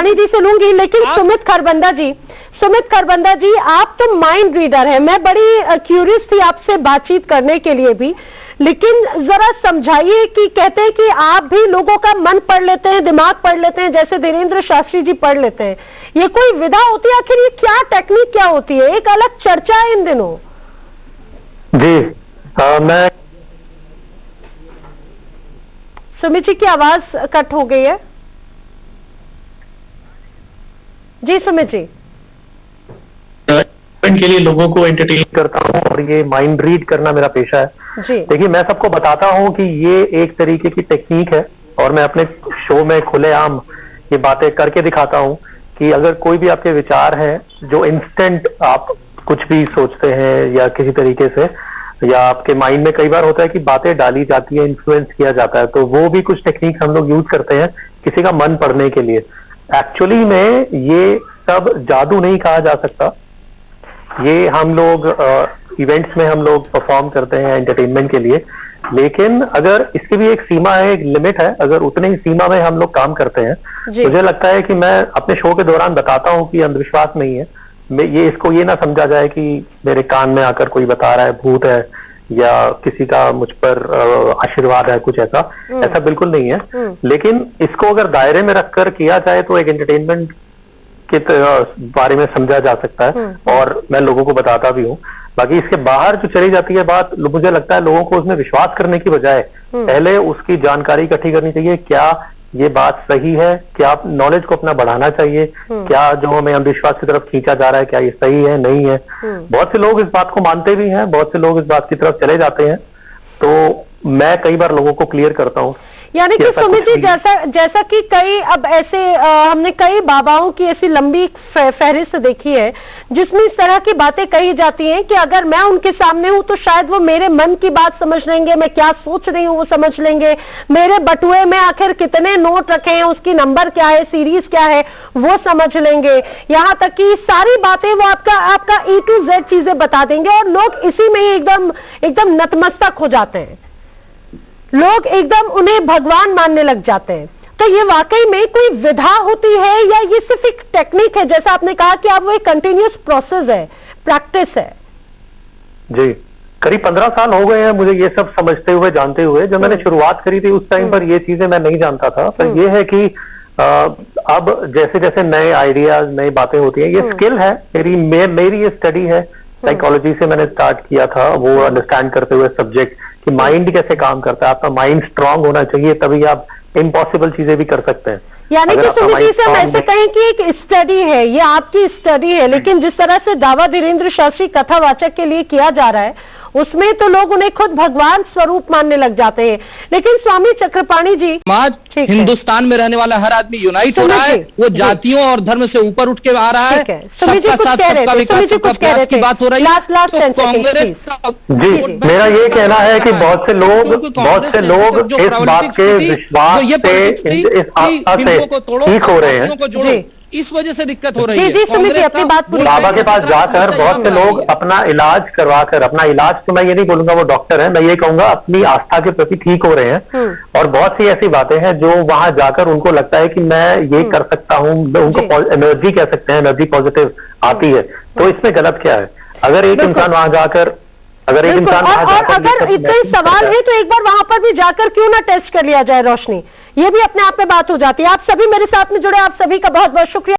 चक्रपाणी जी से लूंगी, लेकिन सुमित खरबंदा जी, आप तो माइंड रीडर हैं। मैं बड़ी क्यूरियस थी आपसे बातचीत करने के लिए भी, लेकिन जरा समझाइए कि कहते हैं कि आप भी लोगों का मन पढ़ लेते हैं, दिमाग पढ़ लेते हैं, जैसे धीरेन्द्र शास्त्री जी पढ़ लेते हैं। ये कोई विधा होती है? आखिर ये क्या टेक्निक क्या होती है? एक अलग चर्चा है इन दिनों। जी मैं सुमित जी की आवाज कट हो गई है। जी सुमित जी। के लिए लोगों को एंटरटेन करता हूँ और ये माइंड रीड करना मेरा पेशा है जी। देखिए, मैं सबको बताता हूँ कि ये एक तरीके की टेक्निक है और मैं अपने शो में खुलेआम ये बातें करके दिखाता हूँ कि अगर कोई भी आपके विचार है जो इंस्टेंट आप कुछ भी सोचते हैं या किसी तरीके से, या आपके माइंड में कई बार होता है कि बातें डाली जाती है, इन्फ्लुएंस किया जाता है, तो वो भी कुछ टेक्निक हम लोग यूज करते हैं किसी का मन पढ़ने के लिए। एक्चुअली में ये सब जादू नहीं कहा जा सकता। ये हम लोग इवेंट्स में हम लोग परफॉर्म करते हैं एंटरटेनमेंट के लिए, लेकिन अगर इसकी भी एक सीमा है, एक लिमिट है, अगर उतने ही सीमा में हम लोग काम करते हैं, मुझे लगता है कि मैं अपने शो के दौरान बताता हूँ कि अंधविश्वास नहीं है। ये इसको ये ना समझा जाए कि मेरे कान में आकर कोई बता रहा है भूत है या किसी का मुझ पर आशीर्वाद है, कुछ ऐसा बिल्कुल नहीं है। लेकिन इसको अगर दायरे में रखकर किया जाए तो एक एंटरटेनमेंट के बारे में समझा जा सकता है और मैं लोगों को बताता भी हूँ। बाकी इसके बाहर जो चली जाती है बात, मुझे लगता है लोगों को उसमें विश्वास करने की बजाय पहले उसकी जानकारी इकट्ठी करनी चाहिए। क्या ये बात सही है? क्या नॉलेज को अपना बढ़ाना चाहिए? क्या जो हमें अंधविश्वास की तरफ खींचा जा रहा है, क्या ये सही है, नहीं है? बहुत से लोग इस बात को मानते भी हैं, बहुत से लोग इस बात की तरफ चले जाते हैं, तो मैं कई बार लोगों को क्लियर करता हूँ। यानी कि सुमित जी, जैसा कि कई अब ऐसे हमने कई बाबाओं की ऐसी लंबी फहरिस्त देखी है जिसमें इस तरह की बातें कही जाती हैं कि अगर मैं उनके सामने हूं तो शायद वो मेरे मन की बात समझ लेंगे, मैं क्या सोच रही हूं वो समझ लेंगे, मेरे बटुए में आखिर कितने नोट रखे हैं, उसकी नंबर क्या है, सीरीज क्या है, वो समझ लेंगे। यहाँ तक कि सारी बातें वो आपका E to Z चीजें बता देंगे और लोग इसी में ही एकदम नतमस्तक हो जाते हैं। लोग एकदम उन्हें भगवान मानने लग जाते हैं। तो ये वाकई में कोई विधा होती है या ये सिर्फ एक टेक्निक है? जैसा आपने कहा कि आप वो एक कंटिन्यूअस प्रोसेस है, प्रैक्टिस है। जी, करीब 15 साल हो गए हैं मुझे ये सब समझते हुए, जानते हुए। जब मैंने शुरुआत करी थी उस टाइम पर ये चीजें मैं नहीं जानता था। पर ये है कि अब जैसे जैसे नए आइडियाज, नई बातें होती हैं, ये स्किल है मेरी ये स्टडी है। साइकोलॉजी से मैंने स्टार्ट किया था, वो अंडरस्टैंड करते हुए सब्जेक्ट कि माइंड कैसे काम करता है। आपका माइंड स्ट्रांग होना चाहिए, तभी आप इम्पॉसिबल चीजें भी कर सकते हैं। यानी कि सुमित जी से हम ऐसे कहें कि एक स्टडी है, ये आपकी स्टडी है, लेकिन जिस तरह से दावा धीरेन्द्र शास्त्री कथावाचक के लिए किया जा रहा है उसमें तो लोग उन्हें खुद भगवान स्वरूप मानने लग जाते हैं। लेकिन स्वामी चक्रपाणी जी, समाज हिंदुस्तान में रहने वाला हर आदमी यूनाइट हो रहा है, वो जातियों और धर्म से ऊपर उठ के आ रहा है। सुमित जी कुछ कह रहे थे, की बात हो रही है। जी, मेरा ये कहना है कि बहुत से लोग इस बात के विश्वास से, इस आस्था से ठीक हो रहे हैं। इस वजह से दिक्कत हो रही है। जी सुमित जी, अपनी बात पूरी। बाबा के पास जाकर बहुत से लोग अपना इलाज करवाकर, अपना इलाज तो मैं ये नहीं बोलूंगा वो डॉक्टर है, मैं ये कहूंगा अपनी आस्था के प्रति ठीक हो रहे हैं। और बहुत सी ऐसी बातें हैं जो वहां जाकर उनको लगता है कि मैं ये कर सकता हूँ, उनको एनर्जी कह सकते हैं, एनर्जी पॉजिटिव आती है। तो इसमें गलत क्या है? अगर एक इंसान वहां जाकर अगर इतने सवाल है तो एक बार वहां पर भी जाकर क्यों ना टेस्ट कर लिया जाए रोशनी, ये भी अपने आप में बात हो जाती है। आप सभी मेरे साथ में जुड़े, आप सभी का बहुत बहुत शुक्रिया।